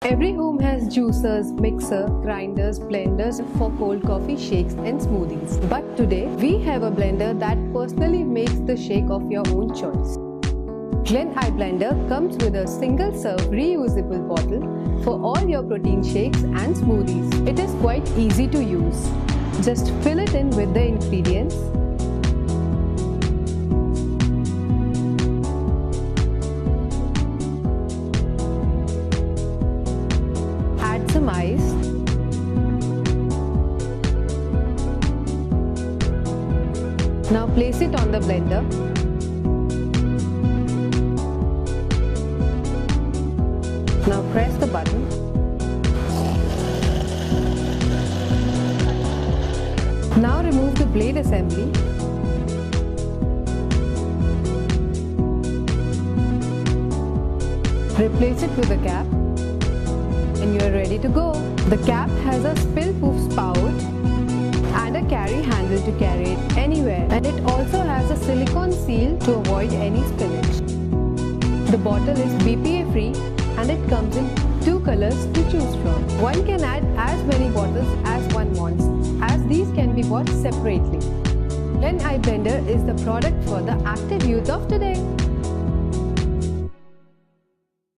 Every home has juicers, mixer, grinders, blenders for cold coffee, shakes and smoothies. But today, we have a blender that personally makes the shake of your own choice. Glen I Blender comes with a single-serve reusable bottle for all your protein shakes and smoothies. It is quite easy to use. Just fill it in with the ingredients. Add some ice. Now place it on the blender. Now press the button. Now remove the blade assembly. Replace it with a cap. And you are ready to go. The cap has a spill-proof spout and a carry handle to carry it anywhere. And it also has a silicone seal to avoid any spillage. The bottle is BPA free and it comes in 2 colors to choose from. One can add as many bottles as one wants, as these can be bought separately. Glen I Blender is the product for the active youth of today.